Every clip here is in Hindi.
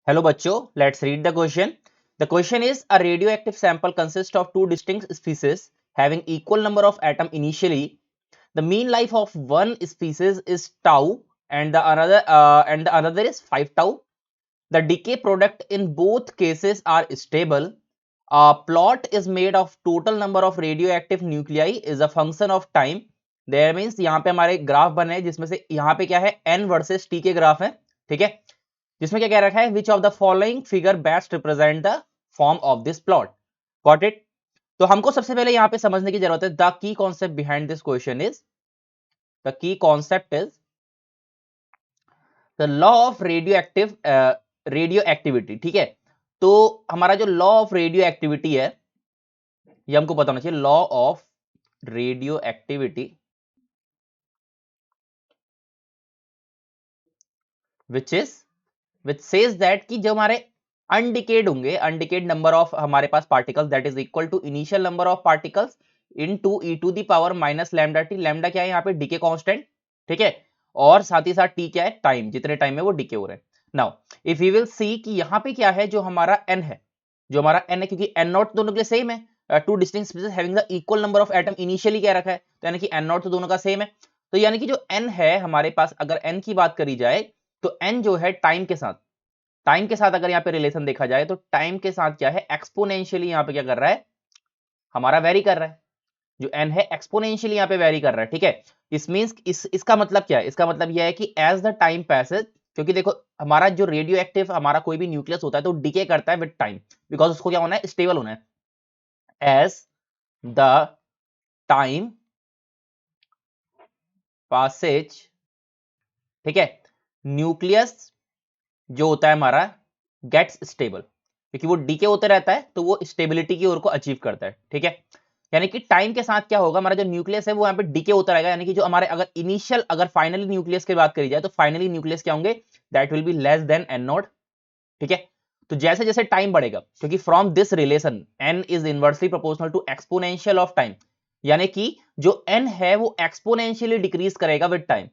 Hello बच्चों, let's read the question. The question is a radioactive sample consists of two distinct species having equal number of atom initially. The mean life of one species is tau and the another is 5 tau. The decay product in both cases are stable. A plot is made of total number of radioactive nuclei is a function of time. There means यहाँ पे हमारे ग्राफ बने हैं जिसमें से यहाँ पे क्या है n वर्सेस t के ग्राफ है, ठीक है, जिसमें क्या कह रखा है which of the following figure best represent the form of this plot. Got it. तो हमको सबसे पहले यहाँ पे समझने की जरूरत है the key concept behind this question is the key concept is the law of radio activity. ठीक है, तो हमारा जो लॉ ऑफ रेडियो एक्टिविटी है ये हमको पता होना चाहिए. Law of radioactivity which says that कि जब हमारे अनडिकेड होंगे, अनडिकेड नंबर ऑफ हमारे पास particles that is equal to initial number of particles into e to the power minus lambda t. Lambda क्या है यहाँ पे डिके कांस्टेंट, ठीक है, और साथ ही साथ टी क्या है टाइम, जितने टाइम में वो डिके हो रहे हैं. Now if you will see कि यहाँ पे क्या है जो हमारा एन है, जो हमारा एन है क्योंकि एन नॉट दोनों के लिए सेम है. Two distinct species having the equal number of atom initially क्या रखा है, तो यानी कि एन नॉट तो दोनों का सेम है. तो यानी कि जो एन है हमारे पास, अगर एन की बात करी जाए तो एन जो है टाइम के साथ, टाइम के साथ अगर यहाँ पे रिलेशन देखा जाए तो टाइम के साथ क्या है एक्सपोनेंशियली यहाँ पे क्या कर रहा है हमारा वेरी कर रहा है. जो एन है एक्सपोनेंशियली यहाँ पे वेरी कर रहा है, ठीक है. इस मींस इसका मतलब क्या है, इसका मतलब यह है कि एज द टाइम पैसेज, क्योंकि देखो हमारा जो रेडियो एक्टिव हमारा कोई भी न्यूक्लियस होता है तो डिके करता है विद टाइम, बिकॉज उसको क्या होना है स्टेबल होना है. एज द टाइम पासेज, ठीक है, न्यूक्लियस जो होता है हमारा गेट्स स्टेबल, क्योंकि वो डीके होते रहता है तो वो स्टेबिलिटी की ओर को अचीव करता है, ठीक है. यानी कि टाइम के साथ क्या होगा हमारा जो न्यूक्लियस है वो यहाँ पे डीके होता रहेगा. यानी कि जो हमारे अगर इनिशियल अगर फाइनली न्यूक्लियस की बात करी जाए तो फाइनली न्यूक्लियस क्या होंगे, that will be less than N nought, ठीक है. तो जैसे जैसे टाइम बढ़ेगा, क्योंकि from this relation N is inversely proportional to exponential of time, यानी कि जो एन है वो एक्सपोनेंशियली डिक्रीज करेगा विद टाइम.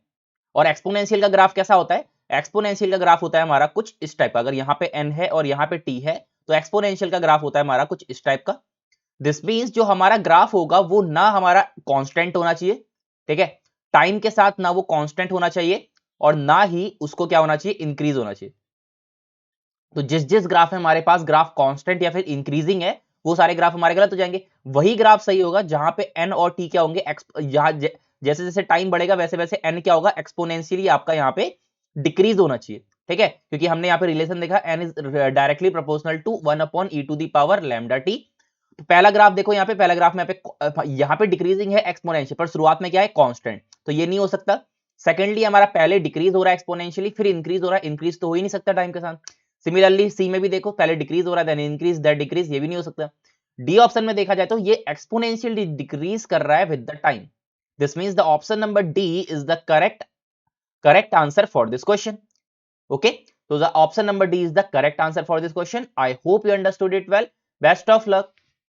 और एक्सपोनेंशियल का ग्राफ कैसा होता है, एक्सपोनेंशियल का ग्राफ होता है हमारा कुछ इस टाइप का. अगर यहाँ पे एन है और यहाँ पे टी है तो एक्सपोनेंशियल का ग्राफ होता है हमारा कुछ इस टाइप का. दिस मींस जो हमारा ग्राफ होगा वो ना हमारा कांस्टेंट होना चाहिए, ठीक है, टाइम के साथ ना वो कांस्टेंट होना चाहिए और ना ही उसको क्या होना चाहिए इंक्रीज होना चाहिए. तो जिस जिस ग्राफ में हमारे पास ग्राफ कांस्टेंट या फिर इंक्रीजिंग है वो सारे ग्राफ हमारे गलत हो जाएंगे. वही ग्राफ सही होगा जहां पे एन और टी क्या होंगे, जैसे जैसे टाइम बढ़ेगा वैसे वैसे एन क्या होगा एक्सपोनेंशियली आपका यहाँ पे डिक्रीज होना चाहिए, ठीक है, क्योंकि हमने यहाँ पे रिलेशन देखा N is directly proportional to 1 upon e to the power lambda t. तो पहला ग्राफ देखो, यहाँ पे पहला ग्राफ में यहाँ पे डिक्रीजिंग है एक्सपोनेंशियल, पर शुरुआत में क्या है कांस्टेंट, तो ये नहीं हो सकता. सेकेंडली हमारा पहले डिक्रीज हो रहा है एक्सपोनेंशियली फिर इंक्रीज हो रहा है, इंक्रीज तो हो ही नहीं सकता टाइम के साथ. सिमिलरली सी में भी देखो पहले डिक्रीज हो रहा है देन इंक्रीज दैट डिक्रीज, ये भी नहीं हो सकता. डी ऑप्शन में देखा जाए तो ये एक्सपोनेंशियली डिक्रीज कर रहा है with the time. This means the option number D is the correct answer for this question. Okay, so the option number D is the correct answer for this question. I hope you understood it well. Best of luck.